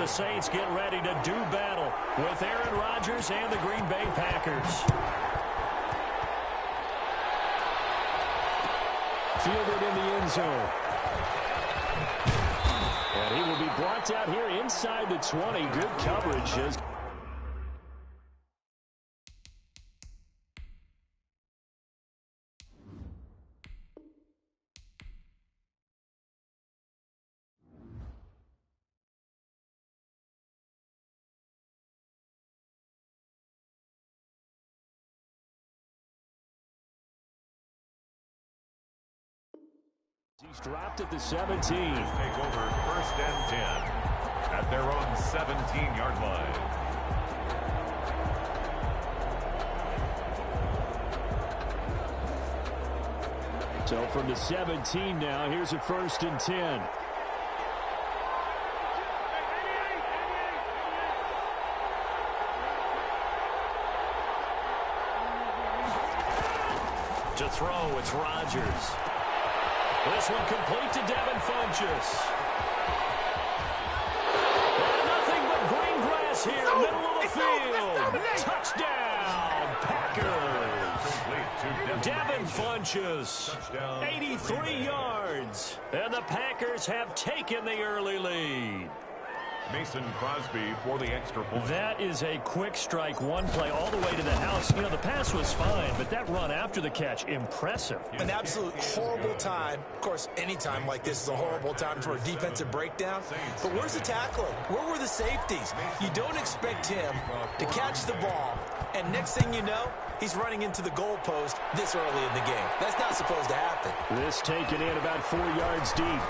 the Saints get ready to do battle with Aaron Rodgers and the Green Bay Packers. Fielded in the end zone. And he will be brought out here inside the 20. Good coverage as he's dropped at the 17. Take over 1st and 10 at their own 17-yard line. So from the 17 now, here's a 1st and 10. To throw, it's Rodgers. This one complete to Devin Funchess. And nothing but green grass here, middle of the field. Touchdown, Packers. Devin Funchess, 83 yards. And the Packers have taken the early lead. Mason Crosby for the extra point. That is a quick strike, one play all the way to the house. You know, the pass was fine, but that run after the catch, impressive. An absolute horrible time. Of course, any time like this is a horrible time for a defensive breakdown. But where's the tackling? Where were the safeties? You don't expect him to catch the ball, and next thing you know, he's running into the goalpost this early in the game. That's not supposed to happen. This taken in about 4 yards deep.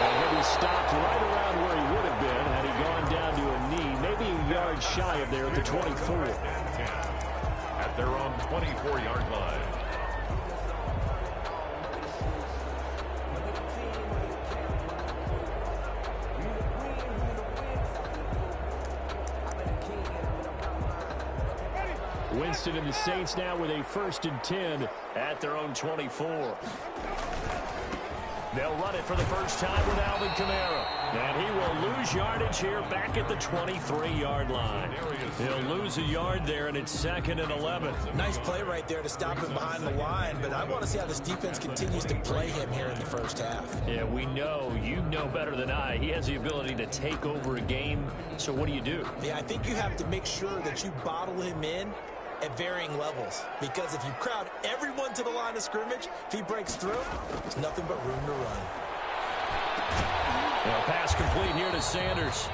And he'll be stopped right around where he would have been had he gone down to a knee, maybe a yard shy of there at the 24. At their own 24-yard line. Winston and the Saints now with a 1st and 10 at their own 24. They'll run it for the first time with Alvin Kamara. And he will lose yardage here back at the 23-yard line. He'll lose a yard there, and it's 2nd and 11. Nice play right there to stop him behind the line, but I want to see how this defense continues to play him here in the first half. Yeah, we know, you know better than I, he has the ability to take over a game. So what do you do? Yeah, I think you have to make sure that you bottle him in at varying levels, because if you crowd everyone to the line of scrimmage, if he breaks through, there's nothing but room to run. Well, pass complete here to Sanders.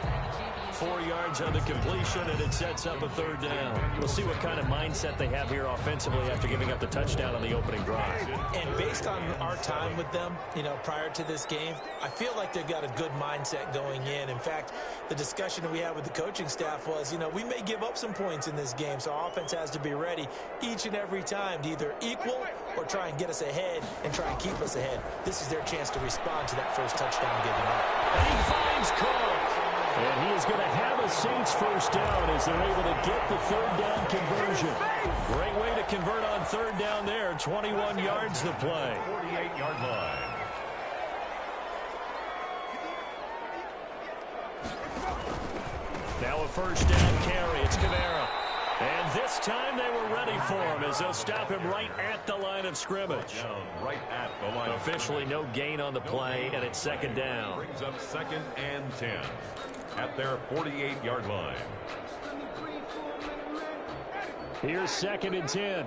4 yards on the completion, and it sets up a 3rd down. We'll see what kind of mindset they have here offensively after giving up the touchdown on the opening drive. And based on our time with them, you know, prior to this game, I feel like they've got a good mindset going in. In fact, the discussion that we had with the coaching staff was, you know, we may give up some points in this game, so our offense has to be ready each and every time to either equal or try and get us ahead and try and keep us ahead. This is their chance to respond to that first touchdown given up. And he finds Cook. And he is going to have a Saints 1st down as they're able to get the 3rd down conversion. Great way to convert on 3rd down there. 21 yards to play. 48-yard line. Now a 1st down carry. It's Kamara. And this time they were ready for him as they'll stop him right at the line of scrimmage. Right at the line. Officially no gain on the play, and it's 2nd down. Brings up 2nd and 10 at their 48-yard line. Here's 2nd and 10.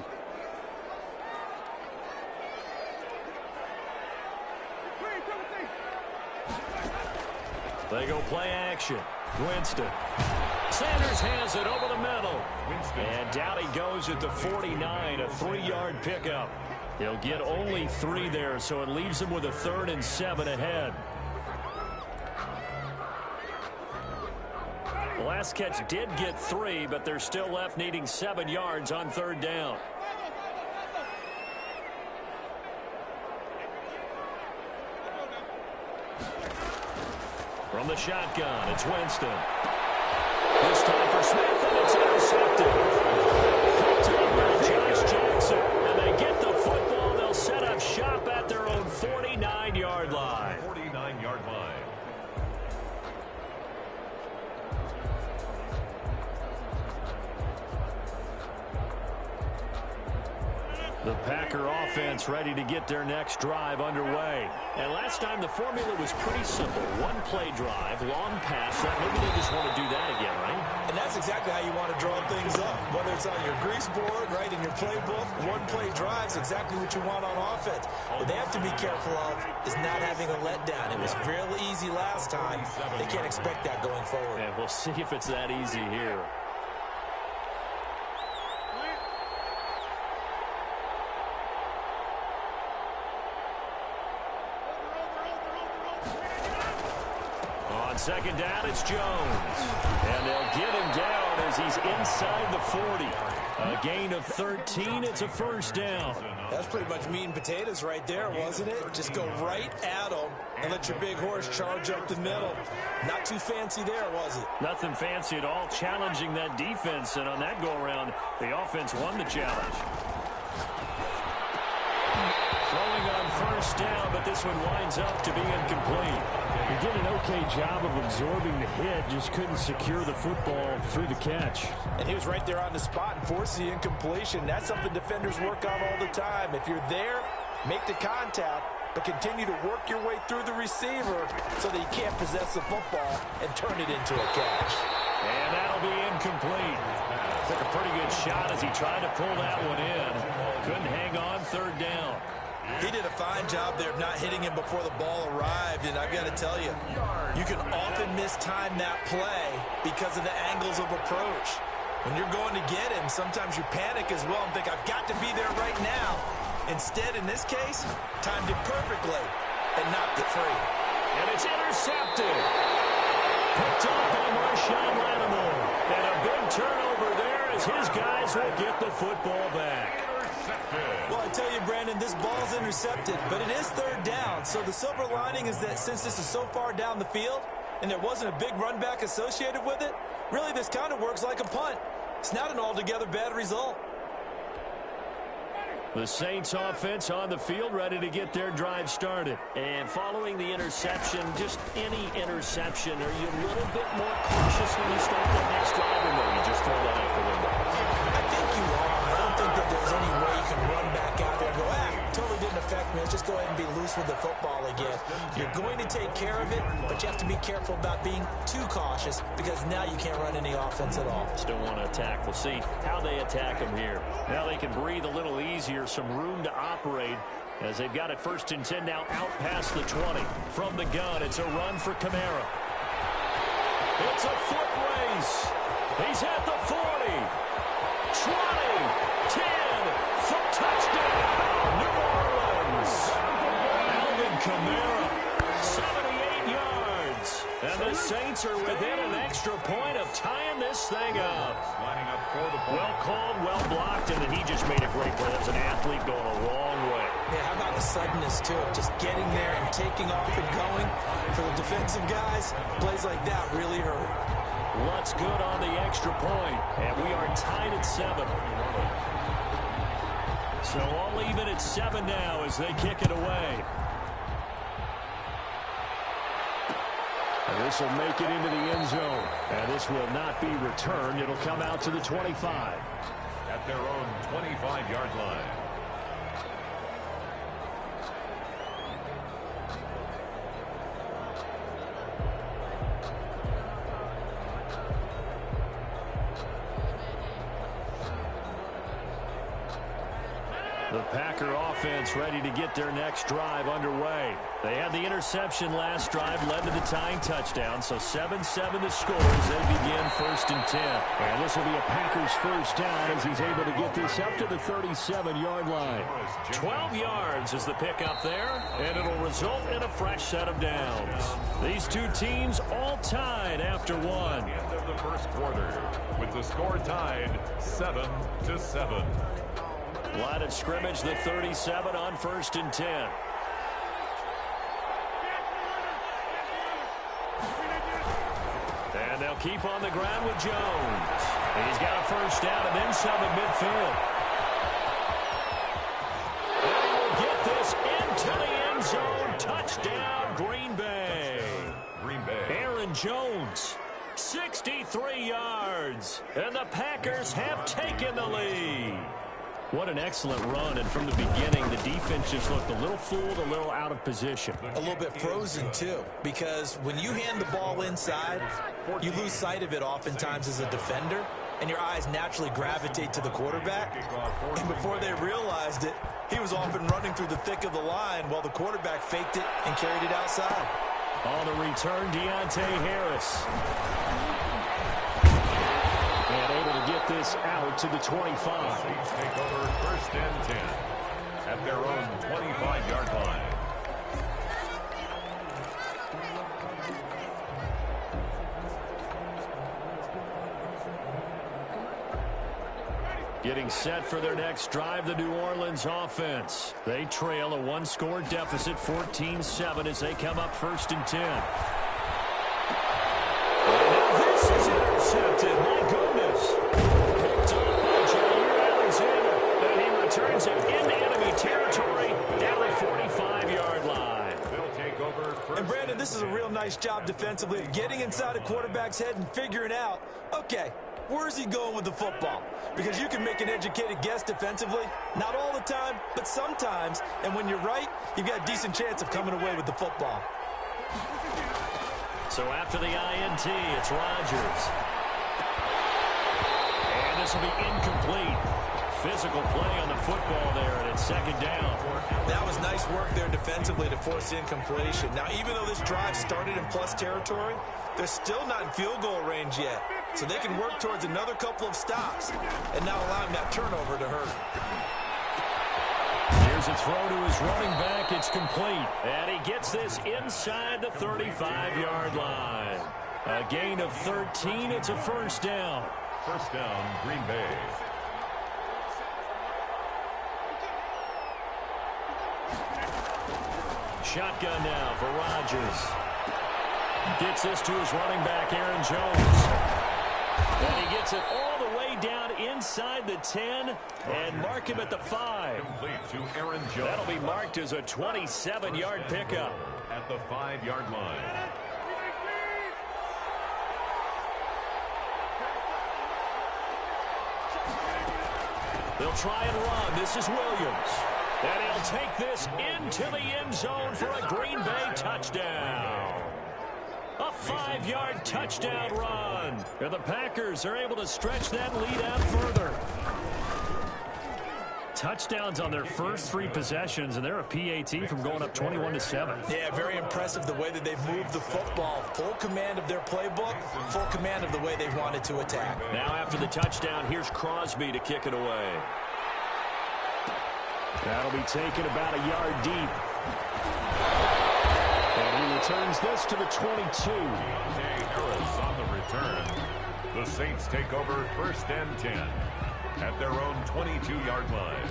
They go play action. Winston. Sanders has it over the middle. And down he goes at the 49, a 3-yard pickup. He'll get only 3 there, so it leaves him with a 3rd and 7 ahead. The last catch did get 3, but they're still left needing 7 yards on 3rd down. From the shotgun, it's Winston. This time for Smith, and it's intercepted. Picked up by Josh Jackson, and they get the football. They'll set up shop at their own 49-yard line. 49-yard line. The Packer offense ready to get their next drive underway. And last time the formula was pretty simple. One play drive, long pass. Maybe they just want to do that again, right? And that's exactly how you want to draw things up. Whether it's on your grease board, right, in your playbook, one play drive is exactly what you want on offense. What they have to be careful of is not having a letdown. It was real easy last time. They can't expect that going forward. And we'll see if it's that easy here. On second down, it's Jones. And they'll get him down as he's inside the 40. A gain of 13. It's a first down. That's pretty much meat and potatoes right there, wasn't it? Just go right at them and let your big horse charge up the middle. Not too fancy there, was it? Nothing fancy at all, challenging that defense. And on that go-around, the offense won the challenge. Throwing on first down, but this one winds up to be incomplete. He did an okay job of absorbing the hit, just couldn't secure the football through the catch. And he was right there on the spot and forced the incompletion. That's something defenders work on all the time. If you're there, make the contact, but continue to work your way through the receiver so that he can't possess the football and turn it into a catch. And that'll be incomplete. Took a pretty good shot as he tried to pull that one in. Couldn't hang on third down. He did a fine job there of not hitting him before the ball arrived, and I've got to tell you, you can often mistime that play because of the angles of approach. When you're going to get him, sometimes you panic as well and think, I've got to be there right now. Instead, in this case, timed it perfectly and knocked it free. And it's intercepted. Picked up by Marshawn Lattimore. And a big turnover there as his guys will get the football back. Well, I tell you, Brandon, this ball's intercepted, but it is third down. So the silver lining is that since this is so far down the field and there wasn't a big run back associated with it, really this kind of works like a punt. It's not an altogether bad result. The Saints offense on the field ready to get their drive started. And following the interception, just any interception, are you a little bit more cautious when you start the next drive, or no, you just throw that out the window? I think you are. I don't think that there's any way you can run back out there and go, totally didn't affect me. Let's just go ahead and be loose with the football again. You're going to take care of it, but you have to be careful about being too cautious because now you can't run any offense at all. Still want to attack. We'll see how they attack them here. Now they can breathe a little easier, some room to operate as they've got it first and 10 now out past the 20. From the gun, it's a run for Kamara. It's a foot race. He's at the 40, 20, 10, for touchdown, New Orleans. Alvin Kamara, 78 yards. And the Saints are within an extra point of tying this thing up. Well called, well blocked, and then he just made a great play. That's an athlete going a long way. Yeah, how about the suddenness to it? Just getting there and taking off and going. For the defensive guys, plays like that really hurt. Lutz good on the extra point, and we are tied at 7. So all even at 7 now as they kick it away. And this will make it into the end zone. And this will not be returned. It'll come out to the 25. At their own 25-yard line. The Packer offense ready to get their next drive underway. They had the interception last drive, led to the tying touchdown, so 7-7 the score as they begin first and 10. And this will be a Packers first down as he's able to get this up to the 37-yard line. 12 yards is the pickup there, and it'll result in a fresh set of downs. These two teams all tied after one. End of the first quarter with the score tied 7-7. Line of scrimmage, the 37 on first and 10. And they'll keep on the ground with Jones. He's got a first down and then some at midfield. And he will get this into the end zone. Touchdown, Green Bay. Aaron Jones, 63 63 yards, and the Packers have taken the lead. What an excellent run, and from the beginning, the defense just looked a little fooled, a little out of position. A little bit frozen, too, because when you hand the ball inside, you lose sight of it oftentimes as a defender, and your eyes naturally gravitate to the quarterback. And before they realized it, he was off and running through the thick of the line while the quarterback faked it and carried it outside. On the return, Deontay Harris. And able to get this out to the 25. Saints take over 1st and 10 at their own 25-yard line. Getting set for their next drive, the New Orleans offense. They trail a one-score deficit, 14-7, as they come up 1st and 10. And this is intercepted. My goodness. Picked up by Jair Alexander. And he returns it into enemy territory down the 45-yard line. They'll take over 1st. And, Brandon, this is a real nice job defensively of getting inside a quarterback's head and figuring out, okay, where's he going with the football? Because you can make an educated guess defensively. Not all the time, but sometimes. And when you're right, you've got a decent chance of coming away with the football. So after the INT, it's Rodgers. And this will be incomplete. Physical play on the football there, and it's 2nd down. That was nice work there defensively to force incompletion. Now, even though this drive started in plus territory, they're still not in field goal range yet. So they can work towards another couple of stops and not allowing that turnover to hurt. Here's a throw to his running back. It's complete. And he gets this inside the 35-yard line. A gain of 13. It's a 1st down. 1st down, Green Bay. Shotgun now for Rodgers. Gets this to his running back, Aaron Jones. And he gets it all the way down inside the 10 and mark him at the 5. Complete to Aaron Jones. That'll be marked as a 27-yard pickup. At the 5-yard line. They'll try and run. This is Williams. And he'll take this into the end zone for a Green Bay touchdown. A 5-yard touchdown run. And the Packers are able to stretch that lead out further. Touchdowns on their first 3 possessions, and they're a PAT from going up 21-7. Yeah, very impressive the way that they've moved the football. Full command of their playbook, full command of the way they wanted to attack. Now after the touchdown, here's Crosby to kick it away. That'll be taken about a yard deep. And he returns this to the 22. Deontay Harris on the return. The Saints take over 1st and 10 at their own 22-yard line.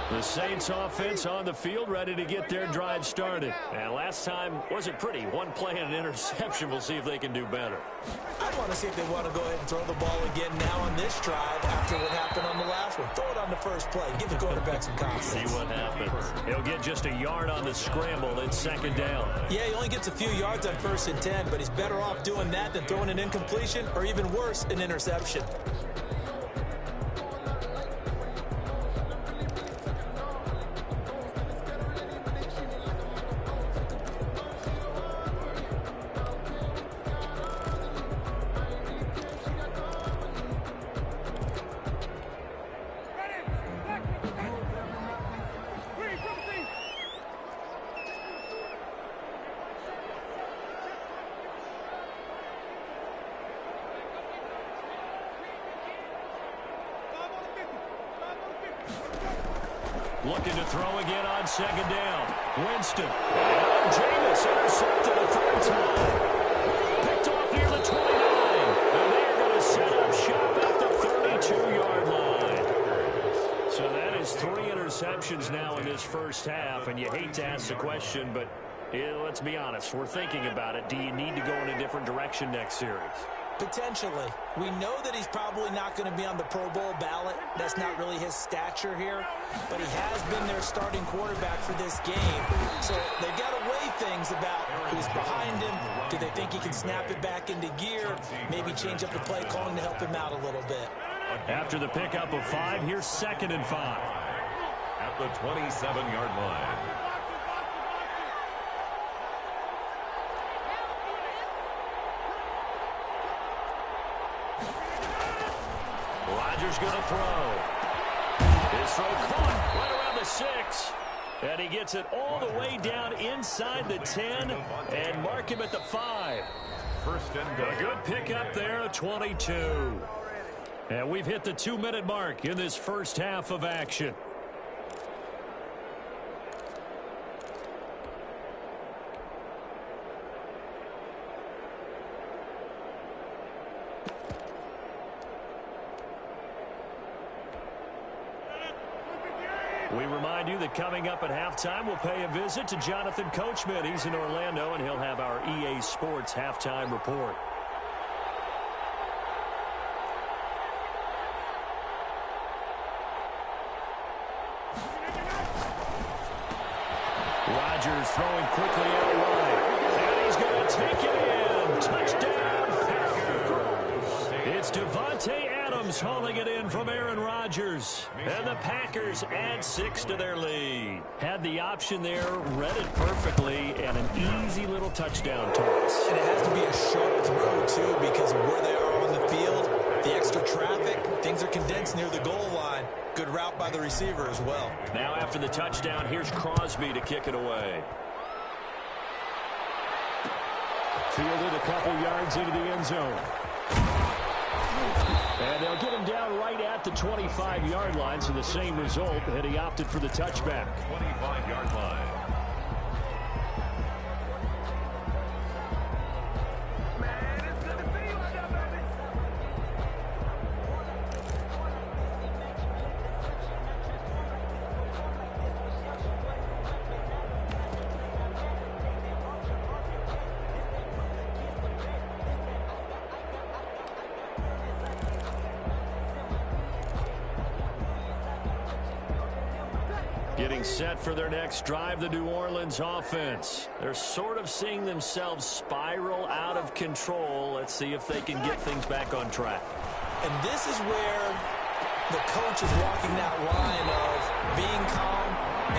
The Saints offense on the field, ready to get their drive started. And last time wasn't pretty. One play and an interception. We'll see if they can do better. I want to see if they want to go ahead and throw the ball again now on this drive after what happened on the last one. Throw it on the first play. Give the quarterback some confidence. See what happens. He'll get just a yard on the scramble. It's 2nd down. Yeah, he only gets a few yards on 1st and 10, but he's better off doing that than throwing an incompletion or even worse, an interception. Looking to throw again on 2nd down. Winston. And Jameis intercepted a 3rd time. Picked off near the 29. And they're going to set up shop at the 32-yard line. So that is 3 interceptions now in this first half. And you hate to ask the question, but let's be honest. We're thinking about it. Do you need to go in a different direction next series? Potentially. We know that he's probably not going to be on the Pro Bowl ballot. That's not really his stature here. But he has been their starting quarterback for this game. So they've got to weigh things about who's behind him. Do they think he can snap it back into gear? Maybe change up the play calling to help him out a little bit. After the pickup of 5, here's 2nd and 5. At the 27-yard line. Rodgers going to throw. His throw caught right around the 6. And he gets it all the way down inside the 10 and mark him at the 5. First and goal. A good pickup there, 22. And we've hit the 2-minute mark in this first half of action. We remind you that coming up at halftime, we'll pay a visit to Jonathan Coachman. He's in Orlando, and he'll have our EA Sports halftime report. Rodgers throwing quickly out wide. And he's going to take it in. Touchdown, Packers. It's Devontae Adams hauling it in from Aaron Rodgers. And the Packers add 6 to their lead. Had the option there, read it perfectly, and an easy little touchdown toss. And it has to be a sharp throw, too, because of where they are on the field. The extra traffic, things are condensed near the goal line. Good route by the receiver as well. Now after the touchdown, here's Crosby to kick it away. Fielded a couple yards into the end zone. And they'll get him down right at the 25-yard line, so the same result, and he opted for the touchback. 25-yard line. Getting set for their next drive, the New Orleans offense. They're sort of seeing themselves spiral out of control. Let's see if they can get things back on track. And this is where the coach is walking that line of being calm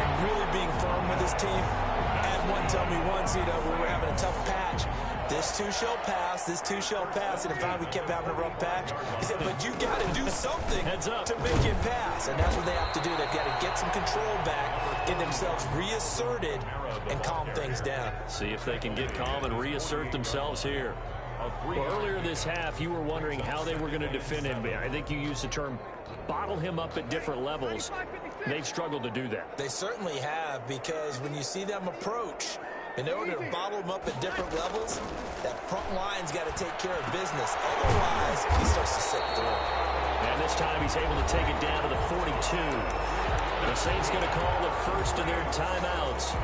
and really being firm with his team. I had one tell me once, we were having a tough patch. This too shall pass, this too shall pass. And if we kept having a rough patch, he said, but you got to do something to make it pass. And that's what they have to do. They've got to get some control back, get themselves reasserted, and calm things down. See if they can get calm and reassert themselves here. Well, earlier this half, you were wondering how they were going to defend him. I think you used the term bottle him up at different levels. They've struggled to do that. They certainly have, because when you see them approach, in order to bottle them up at different levels, that front line's got to take care of business. Otherwise, he starts to slip through. And this time he's able to take it down to the 42. The Saints going to call the first of their timeouts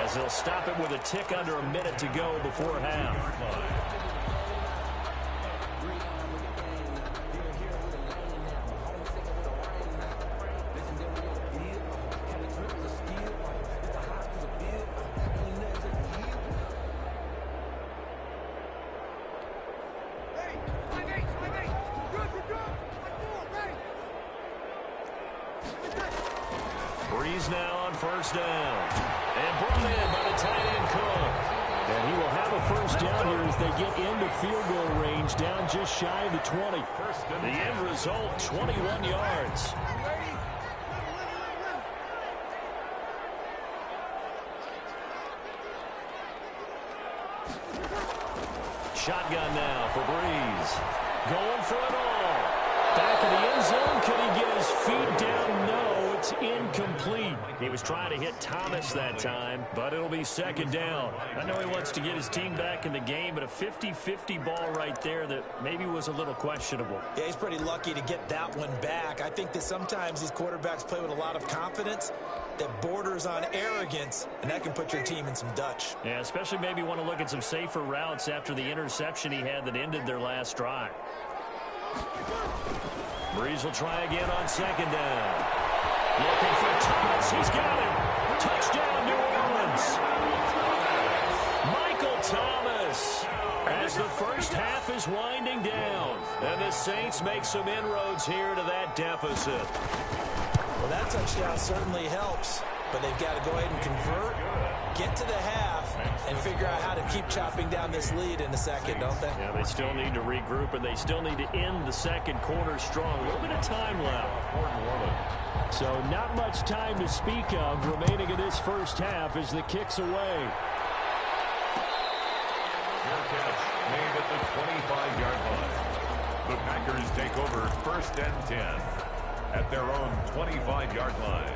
as they'll stop it with a tick under a minute to go before half. Breeze now on first down. And brought in by the tight end Cook. And he will have a first down here as they get into field goal range, down just shy of the 20. The end result, 21 yards. Shotgun now for Breeze. Going for it all. Back in the end zone. Can he get his feet down? No. It's incomplete. He was trying to hit Thomas that time, but it'll be second down. I know he wants to get his team back in the game, but a 50-50 ball right there that maybe was a little questionable. Yeah, he's pretty lucky to get that one back. I think that sometimes these quarterbacks play with a lot of confidence that borders on arrogance, and that can put your team in some Dutch. Yeah, especially maybe want to look at some safer routes after the interception he had that ended their last drive. Breeze will try again on second down. Looking for Thomas. He's got him. Touchdown, New Orleans. Michael Thomas as the first half is winding down. And the Saints make some inroads here to that deficit. Well, that touchdown certainly helps, but they've got to go ahead and convert, get to the half, and figure out how to keep chopping down this lead in the second, don't they? Yeah, they still need to regroup, and they still need to end the second quarter strong. A little bit of time left. So not much time to speak of remaining in this first half as the kick's away. Fair catch made at the 25-yard line. The Packers take over first and 10 at their own 25-yard line.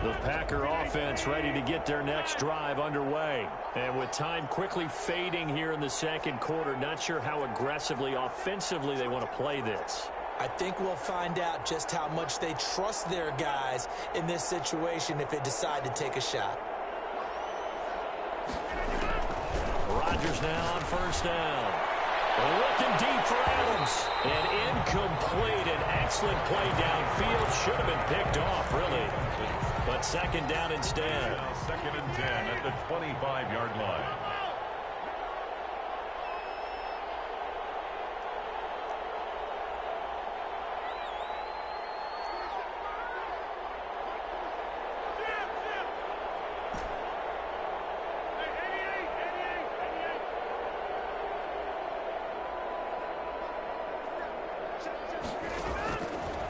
The Packer offense ready to get their next drive underway. And with time quickly fading here in the second quarter, not sure how aggressively, offensively they want to play this. I think we'll find out just how much they trust their guys in this situation if they decide to take a shot. Rodgers now on first down. Looking deep for Adams. And incomplete. An excellent play downfield. Should have been picked off, really. But second down instead. Now second and 10 at the 25-yard line.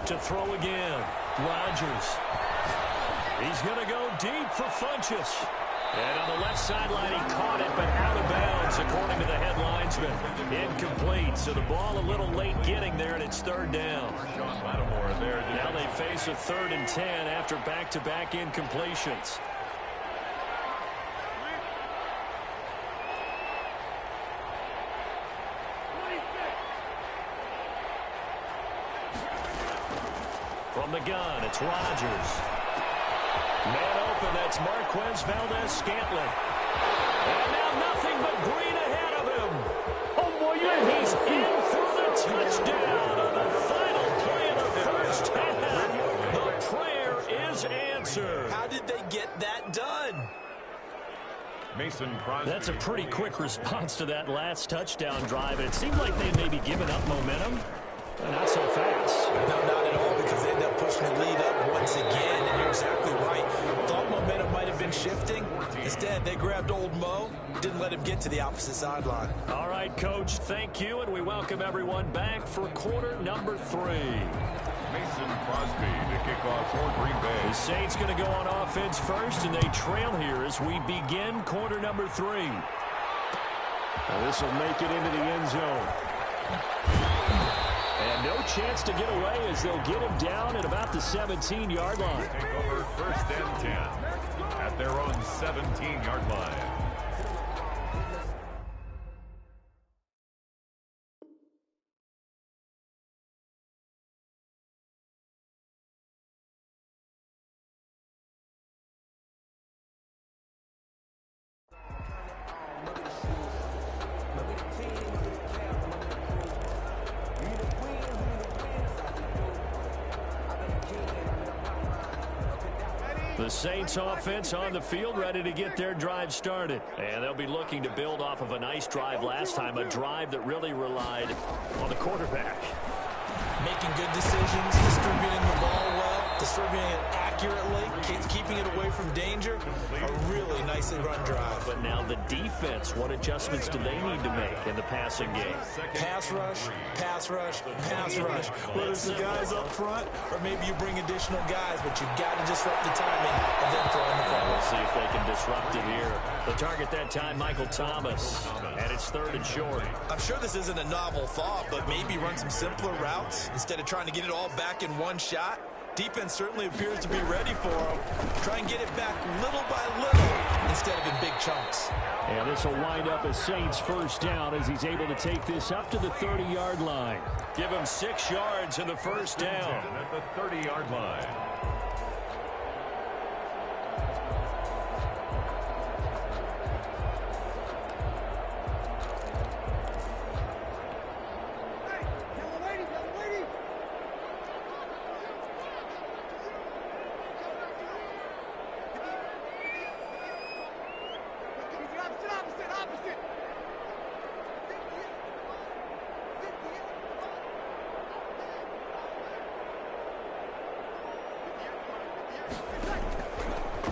To throw again. Rodgers. He's going to go deep for Funchess. And on the left sideline, he caught it, but out of bounds, according to the head linesman. Incomplete, so the ball a little late getting there, and it's third down. Now they face a 3rd and 10 after back-to-back incompletions. From the gun, it's Rodgers. Man open, that's Marquez Valdes-Scantling. And now nothing but green ahead of him. Oh, boy, and he's in for the touchdown on the final play of the first half. The prayer is answered. How did they get that done? Mason Crosby. That's a pretty quick response to that last touchdown drive. And it seemed like they'd maybe given up momentum. Not so fast. No, not at all, because they end up pushing the lead up once again, and you're exactly right. Thought momentum might have been shifting. Instead, they grabbed old Mo, didn't let him get to the opposite sideline. All right, Coach, thank you, and we welcome everyone back for quarter number 3. Mason Crosby to kick off for Green Bay. The Saints going to go on offense first, and they trail here as we begin quarter number 3. This will make it into the end zone. And no chance to get away as they'll get him down at about the 17-yard line. Take over first and 10 at their own 17-yard line. The Saints offense on the field ready to get their drive started. And they'll be looking to build off of a nice drive last time, a drive that really relied on the quarterback. Making good decisions, distributing the ball well, distributing it accurately, keeping it away from danger. A really nicely run drive. But now the defense, what adjustments do they need to make in the passing game? Pass rush, pass rush, pass rush. Whether it's the guys up front or maybe you bring additional guys, but you've got to disrupt the timing of them throwing the ball. They'll see if they can disrupt it here. The target that time, Michael Thomas. And it's 3rd and short. I'm sure this isn't a novel thought, but maybe run some simpler routes instead of trying to get it all back in one shot. Defense certainly appears to be ready for him. Try and get it back little by little instead of in big chunks. And this will wind up as Saints first down as he's able to take this up to the 30-yard line. Give him 6 yards in the first down. At the 30-yard line.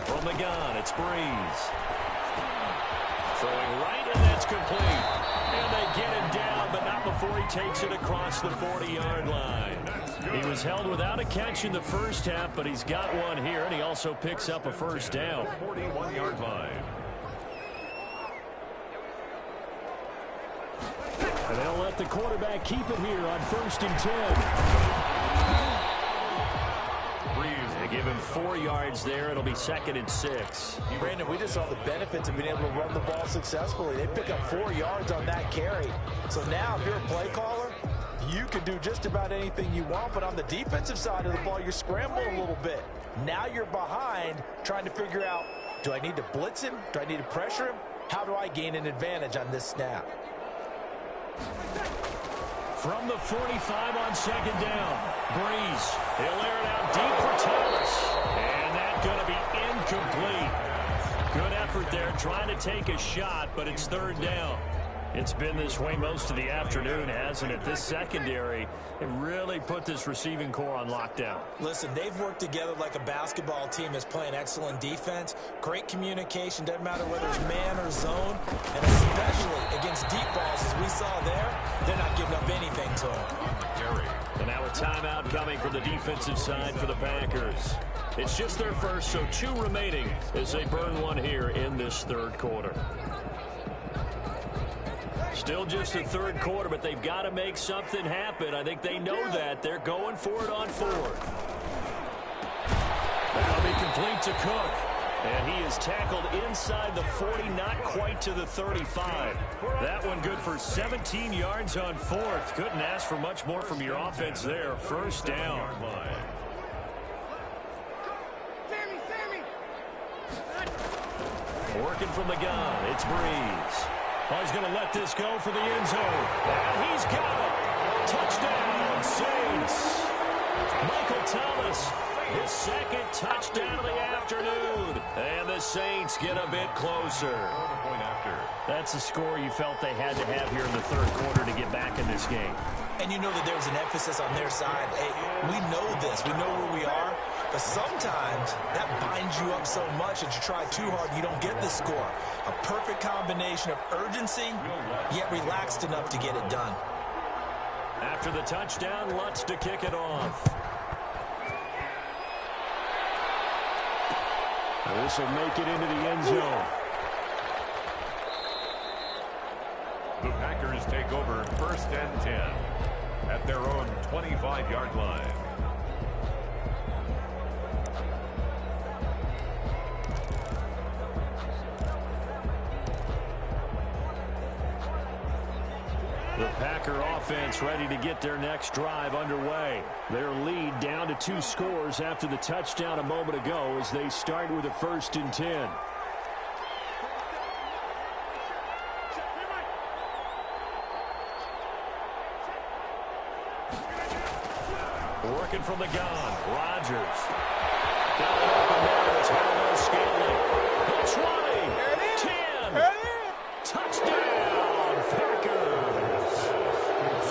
From the gun, it's Breeze. Throwing right, and that's complete. And they get him down, but not before he takes it across the 40-yard line. He was held without a catch in the first half, but he's got one here, and he also picks up a first down. 41-yard line. And they'll let the quarterback keep it here on 1st and 10. They give him 4 yards there. It'll be 2nd and 6. Brandon, we just saw the benefits of being able to run the ball successfully. They pick up 4 yards on that carry. So now if you're a play caller, you can do just about anything you want. But on the defensive side of the ball, you're scrambling a little bit. Now you're behind trying to figure out, do I need to blitz him? Do I need to pressure him? How do I gain an advantage on this snap? From the 45 on 2nd down, Breeze. He'll air it out deep for Thomas. And that's going to be incomplete. Good effort there trying to take a shot, but it's 3rd down. It's been this way most of the afternoon, hasn't it? This secondary, it really put this receiving core on lockdown. Listen, they've worked together like a basketball team is playing excellent defense. Great communication, doesn't matter whether it's man or zone. And especially against deep balls, as we saw there, they're not giving up anything to them. And now a timeout coming from the defensive side for the Packers. It's just their first, so 2 remaining as they burn one here in this 3rd quarter. Still just the 3rd quarter, but they've got to make something happen. I think they know that. They're going for it on 4th. That'll be complete to Cook. And he is tackled inside the 40, not quite to the 35. That one good for 17 yards on 4th. Couldn't ask for much more from your offense there. First down. Working from the gun, it's Breeze. Oh, he's going to let this go for the end zone. And he's got it. Touchdown, Saints. Michael Thomas, his 2nd touchdown of the afternoon. And the Saints get a bit closer. That's the score you felt they had to have here in the 3rd quarter to get back in this game. And you know that there was an emphasis on their side. Hey, we know this. We know where we are. But sometimes that binds you up so much that you try too hard and you don't get the score. A perfect combination of urgency, yet relaxed enough to get it done. After the touchdown, Lutz to kick it off. This will make it into the end zone. The Packers take over 1st and 10 at their own 25-yard line. The Packer offense ready to get their next drive underway. Their lead down to 2 scores after the touchdown a moment ago as they start with a 1st and 10. Working from the gun, Rodgers. Got it open there. It's Harlow Scaling. The 20, 10, touchdown, Packers.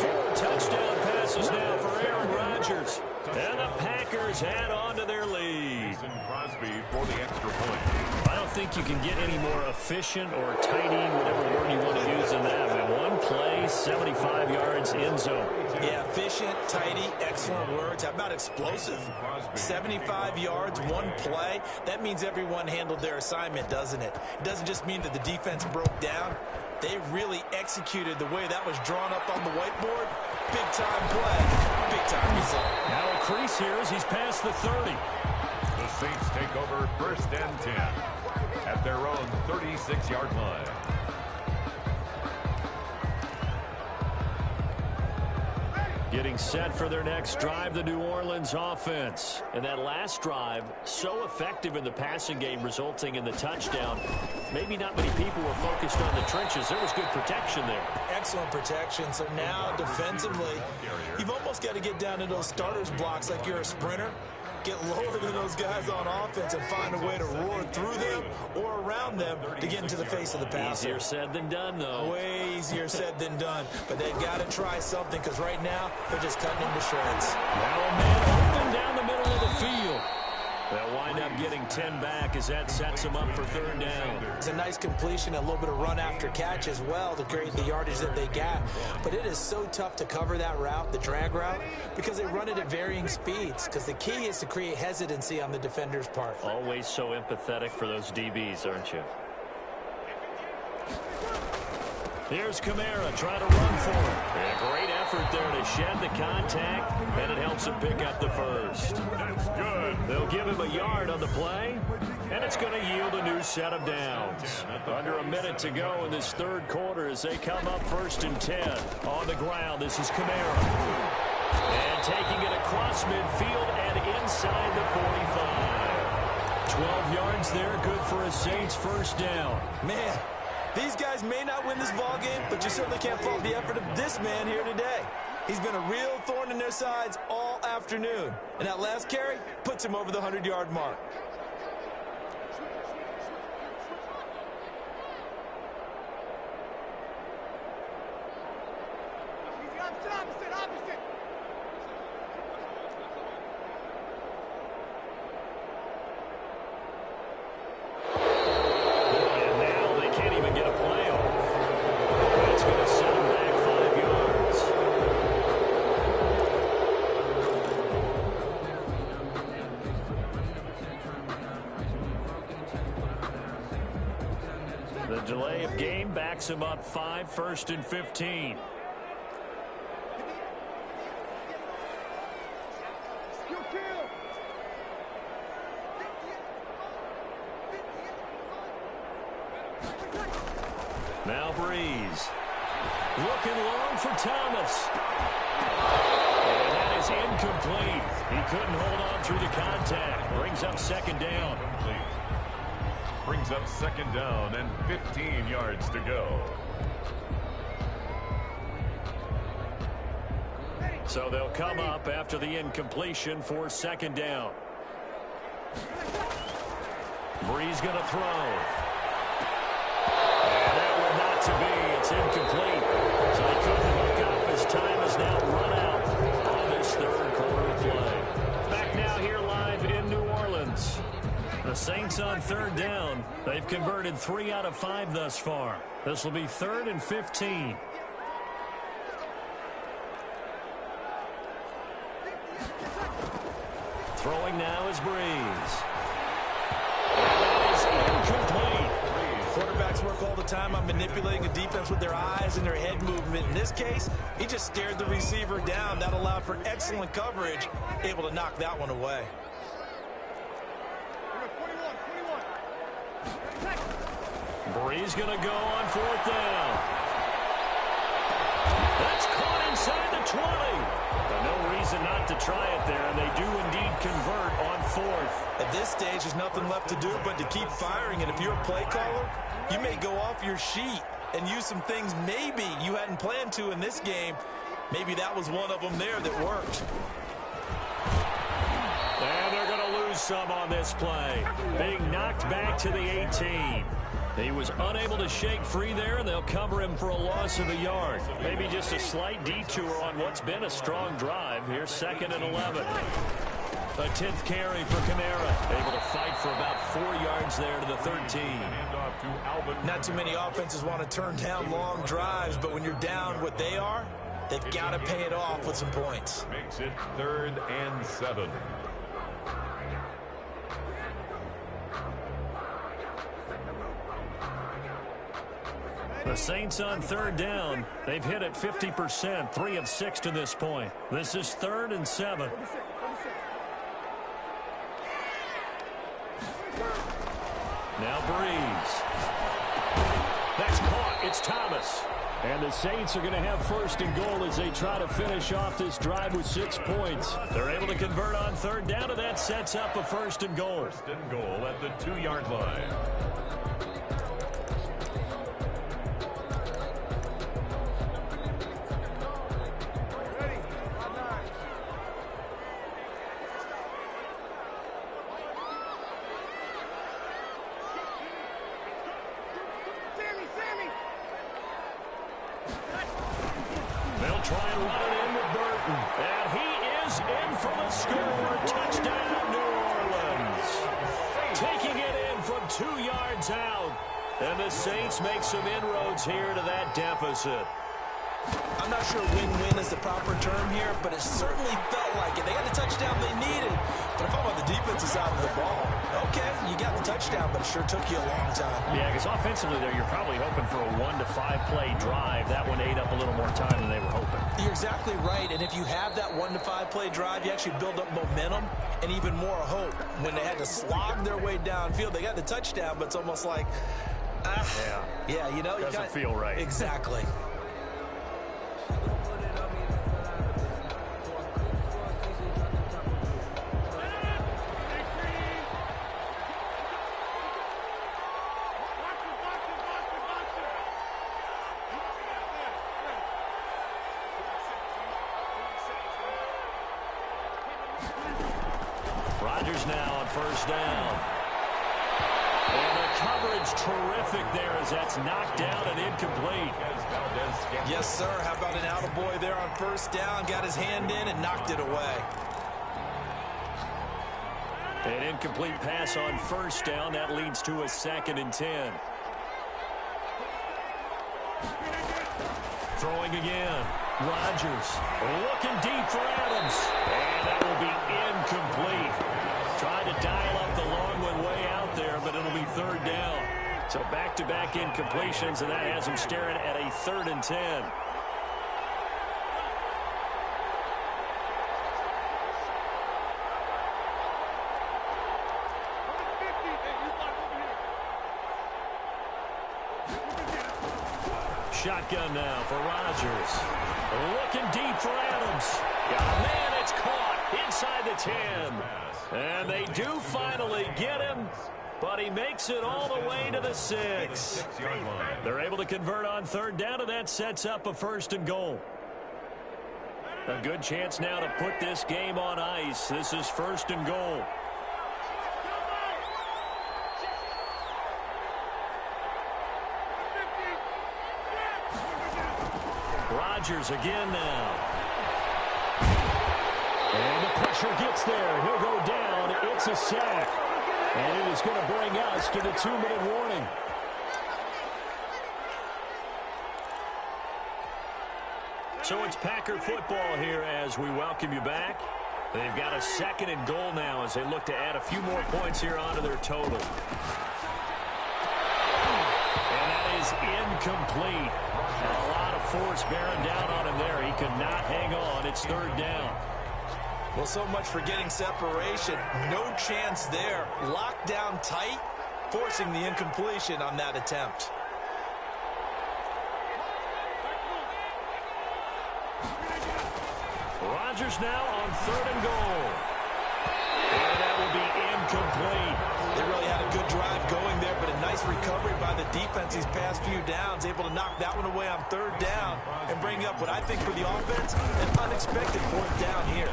4 touchdown passes now for Aaron Rodgers. And the Packers add on to their lead. Crosby for the extra point. Final think you can get any more efficient or tidy, whatever word you want to use in that. But one play, 75 yards, end zone. Yeah, efficient, tidy, excellent words. How about explosive? 75 yards, one play. That means everyone handled their assignment, doesn't it? It doesn't just mean that the defense broke down. They really executed the way that was drawn up on the whiteboard. Big-time play, big-time result. Now a crease here as he's past the 30. The Saints take over 1st and 10 at their own 36-yard line. Getting set for their next drive, the New Orleans offense. And that last drive, so effective in the passing game, resulting in the touchdown. Maybe not many people were focused on the trenches. There was good protection there. Excellent protection. So now defensively, you've almost got to get down to those starters blocks like you're a sprinter. Get lower than those guys on offense and find a way to roar through them or around them to get into the face of the passer. Easier said than done, though. Way easier said than done. But they've got to try something because right now they're just cutting them to shreds. Now a man open down the middle of the field. They'll wind up getting 10 back as that sets them up for 3rd down. It's a nice completion, a little bit of run after catch as well to create the yardage that they got. But it is so tough to cover that route, the drag route, because they run it at varying speeds. Because the key is to create hesitancy on the defender's part. Always so empathetic for those DBs, aren't you? Here's Kamara trying to run for it. And a great effort there to shed the contact, and it helps him pick up the first. That's good. They'll give him a yard on the play, and it's going to yield a new set of downs. Under a minute to go in this 3rd quarter as they come up 1st and 10. On the ground, this is Kamara. And taking it across midfield and inside the 45. 12 yards there, good for a Saints 1st down. Man, these guys may not win this ball game, but you certainly can't fault the effort of this man here today. He's been a real thorn in their sides all afternoon. And that last carry puts him over the 100-yard mark. The delay of game backs him up 5, 1st and 15. Now Breeze. Looking long for Thomas. And that is incomplete. He couldn't hold on through the contact. Brings up 2nd down. Brings up 2nd down and 15 yards to go. So they'll come up after the incompletion for 2nd down. Breeze going to throw. And that would not to be. It's incomplete. So he couldn't hook up. His time is now run out on this 3rd quarter play. Back now here live in New Orleans. The Saints on 3rd down. They've converted 3 out of 5 thus far. This will be 3rd and 15. Throwing now is Breeze. That is incomplete. Quarterbacks work all the time on manipulating a defense with their eyes and their head movement. In this case, he just stared the receiver down. That allowed for excellent coverage, able to knock that one away. Breeze going to go on 4th down. That's caught inside the 20. But no reason not to try it there, and they do indeed convert on 4th. At this stage, there's nothing left to do but to keep firing. And if you're a play caller, you may go off your sheet and use some things maybe you hadn't planned to in this game. Maybe that was one of them there that worked. And they're going to lose some on this play. Being knocked back to the 18. He was unable to shake free there, and they'll cover him for a loss of a yard. Maybe just a slight detour on what's been a strong drive. Here's 2nd and 11. A 10th carry for Kamara. Able to fight for about 4 yards yards there to the 13. Not too many offenses want to turn down long drives, but when you're down what they are, they've got to pay it off with some points. Makes it 3rd and 7. The Saints on 3rd down. They've hit it 50%, 3 of 6 to this point. This is 3rd and 7. Now Breeze. That's caught. It's Thomas. And the Saints are going to have 1st and goal as they try to finish off this drive with 6 points. They're able to convert on 3rd down, and that sets up a 1st and goal. 1st and goal at the 2-yard line. They'll try and run it in with Burton. And he is in for the score. Touchdown, New Orleans. Taking it in from 2 yards out. And the Saints make some inroads here to that deficit. I'm not sure win-win is the proper term here, but it certainly felt like it. They got the touchdown they needed. But if I'm on the defensive side of the ball, okay, you got the touchdown, but it sure took you a long time. Yeah, because offensively there, you're probably hoping for a 1 to 5 play drive. That one ate up a little more time than they were hoping. You're exactly right, and if you have that 1 to 5 play drive, you actually build up momentum and even more hope. When they had to slog their way downfield, they got the touchdown, but it's almost like, yeah, you know, doesn't feel right. Exactly. Rodgers now on 1st down. And the coverage terrific there as that's knocked down and incomplete. Yes, sir. How about an attaboy there on 1st down? Got his hand in and knocked it away. An incomplete pass on 1st down. That leads to a 2nd and 10. Throwing again. Rodgers looking deep for Adams. And that will be incomplete. Trying to dial up the long one way out there, but it'll be 3rd down. So back-to-back incompletions, and that has him staring at a 3rd and 10. Shotgun now for Rodgers. Looking deep for Adams. Got a man, it's caught inside the 10. And they do finally get him, but he makes it all the way to the 6. They're able to convert on 3rd down, and that sets up a 1st and goal. A good chance now to put this game on ice. This is 1st and goal. Rodgers again now. And the pressure gets there. He'll go down. It's a sack. And it is going to bring us to the 2-minute warning. So it's Packer football here as we welcome you back. They've got a 2nd and goal now as they look to add a few more points here onto their total. And that is incomplete. A lot of force bearing down on him there. He could not hang on. It's 3rd down. Well, so much for getting separation. No chance there. Locked down tight, forcing the incompletion on that attempt. Rodgers now on 3rd and goal. And that will be incomplete. They really had a good drive going there, but a nice recovery by the defense these past few downs, able to knock that one away on 3rd down and bring up what I think for the offense, an unexpected 4th down here.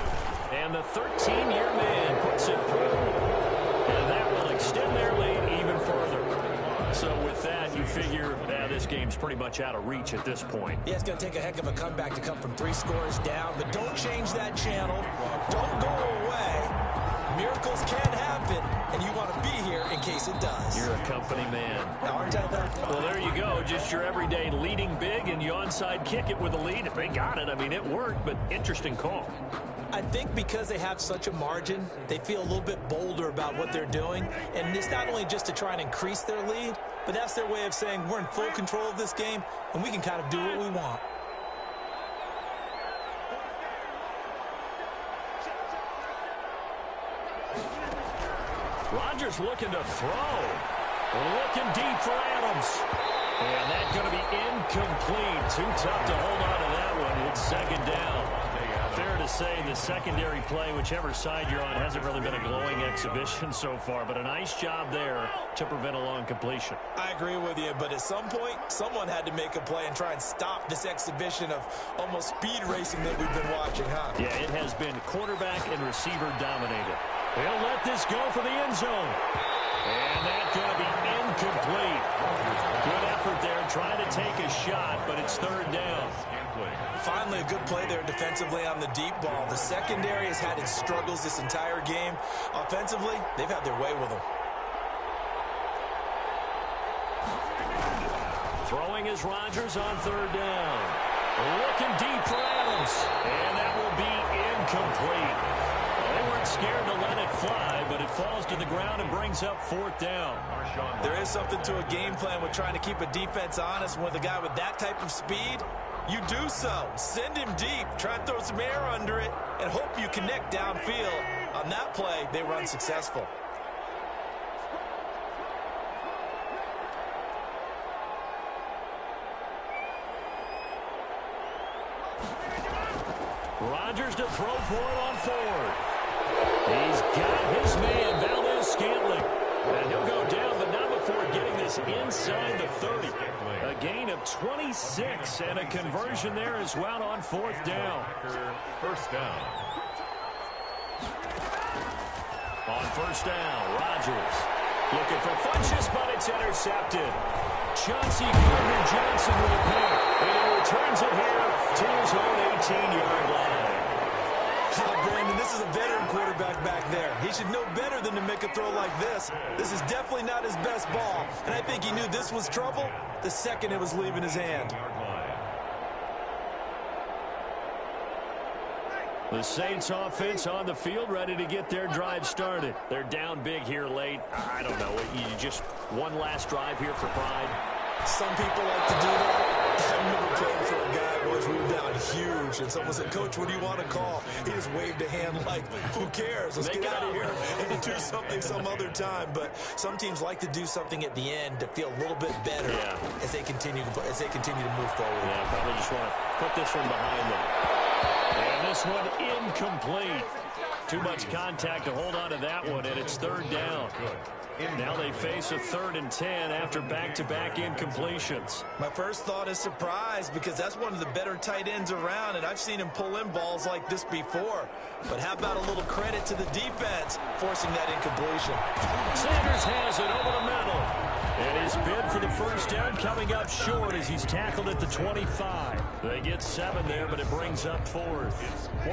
And the 13-year man puts it through. And that will extend their lead even further. So with that, you figure this game's pretty much out of reach at this point. Yeah, it's going to take a heck of a comeback to come from 3 scores down, but don't change that channel. Don't go away. Miracles can happen, and you want to be here in case case it does. You're a company man. Aren't I, though? Well, there you go. Just your everyday leading big, and you onside kick it with a lead. They got it. I mean, it worked, but interesting call. I think because they have such a margin, they feel a little bit bolder about what they're doing. And it's not only just to try and increase their lead, but that's their way of saying we're in full control of this game, and we can kind of do what we want. Rodgers looking to throw. Looking deep for Adams. And that's going to be incomplete. Too tough to hold on to that one. It's second down. Fair to say the secondary play, whichever side you're on, hasn't really been a glowing exhibition so far. But a nice job there to prevent a long completion. I agree with you, but at some point, someone had to make a play and try and stop this exhibition of almost speed racing that we've been watching, huh? Yeah, it has been quarterback and receiver dominated. They'll let this go for the end zone. And that's going to be incomplete. Good effort there, trying to take a shot, but it's third down. Finally, a good play there defensively on the deep ball. The secondary has had its struggles this entire game. Offensively, they've had their way with them. Throwing is Rodgers on third down. Looking deep for Adams. And that will be incomplete. They weren't scared to let it fly, but it falls to the ground and brings up fourth down. There is something to a game plan with trying to keep a defense honest. With a guy with that type of speed, you do so. Send him deep, try and throw some air under it, and hope you connect downfield. On that play, they were unsuccessful. Rodgers to throw for it on fourth. He's got his man, Valdes-Scantling. And he'll go down, but not before getting this inside the 30. A gain of 26 and a conversion there as well on fourth down. First down. On first down, Rodgers looking for Funchess, but it's intercepted. Chauncey Gardner-Johnson with a pick. And he returns it here to his own 18-yard line. Brandon, this is a veteran quarterback back there. He should know better than to make a throw like this. This is definitely not his best ball, and I think he knew this was trouble the second it was leaving his hand. The Saints offense on the field, ready to get their drive started. They're down big here late. I don't know. You just one last drive here for pride. Some people like to do that. I've never played for a guy who was ruled down huge, and someone said, "Coach, what do you want to call?" He just waved a hand like, "Who cares? Let's get out of here and do something some other time." But some teams like to do something at the end to feel a little bit better as they continue to move forward. Yeah, probably just want to put this one behind them. And this one incomplete. Too much contact to hold on to that one, and it's third down. Now they face a 3rd and 10 after back-to-back incompletions. My first thought is surprise, because that's one of the better tight ends around, and I've seen him pull in balls like this before. But how about a little credit to the defense forcing that incompletion? Sanders has it over the middle. And his bid for the first down coming up short as he's tackled at the 25. They get 7 there, but it brings up 4th.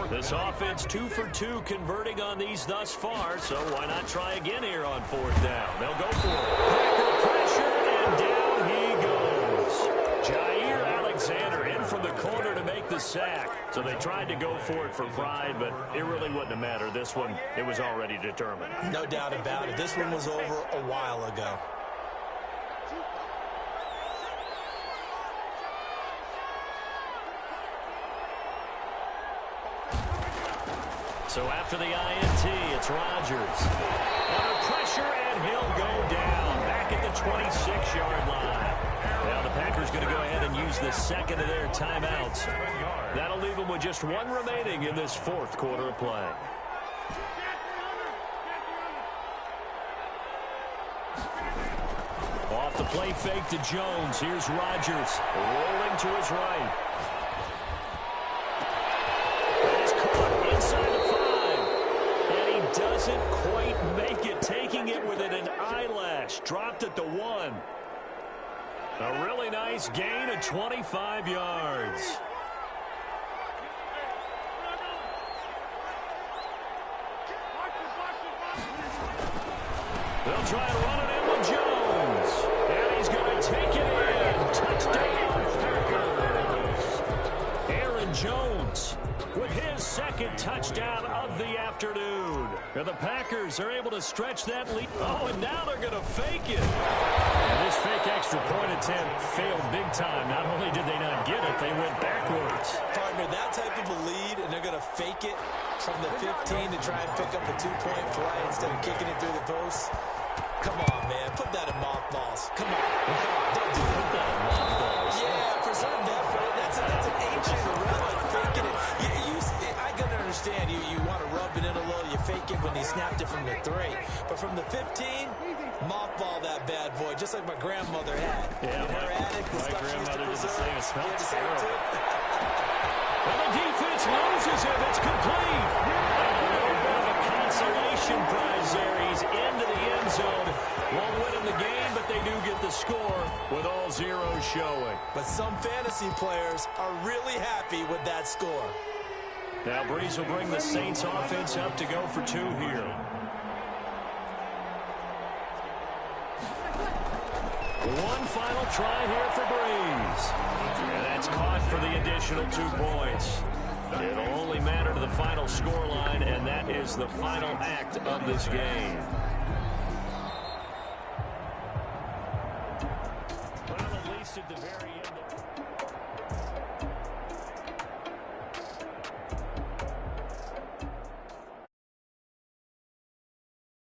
This offense 2 for 2 converting on these thus far, so why not try again here on 4th down? They'll go for it. Packer pressure, and down he goes. Jair Alexander in from the corner to make the sack. So they tried to go for it for pride, but it really wouldn't have mattered. This one, it was already determined. No doubt about it. This one was over a while ago. So after the INT, it's Rodgers. Under pressure, and he'll go down. Back at the 26-yard line. Now the Packers going to go ahead and use the second of their timeouts. That'll leave them with just 1 remaining in this 4th quarter of play. Off the play fake to Jones. Here's Rodgers rolling to his right. Doesn't quite make it, taking it within an eyelash. Dropped at the 1. A really nice gain of 25 yards. They'll try and run it in with Jones. And he's going to take it in. Touchdown, Packers. Aaron Jones with his second touchdown of the afternoon. And the Packers are able to stretch that lead. Oh, and now they're going to fake it. And this fake extra point attempt failed big time. Not only did they not get it, they went backwards. Partner, that type of a lead, and they're going to fake it from the 15 to try and pick up a 2-point play instead of kicking it through the post. Come on, man. Put that in mothballs. Come on. Don't do it. Put that in mothballs. Yeah, preserve that for it. That's an ancient relic. Faking it. I can understand. You want to rub it in a little. You fake it when he snapped it from the 3. But from the 15, mothball that bad boy, just like my grandmother had. Yeah, in her attic, the my stuff she used to grandmother did the preserve. same. It smelled terrible. And the defense loses him. It's complete. And a little bit of a consolation prize there. He's into the end zone. Won't win in the game, but they do get the score with all zeros showing. But some fantasy players are really happy with that score. Now Breeze will bring the Saints offense up to go for 2 here. One final try here for Breeze. And that's caught for the additional 2 points. It'll only matter to the final scoreline, and that is the final act of this game. Well, at least at the very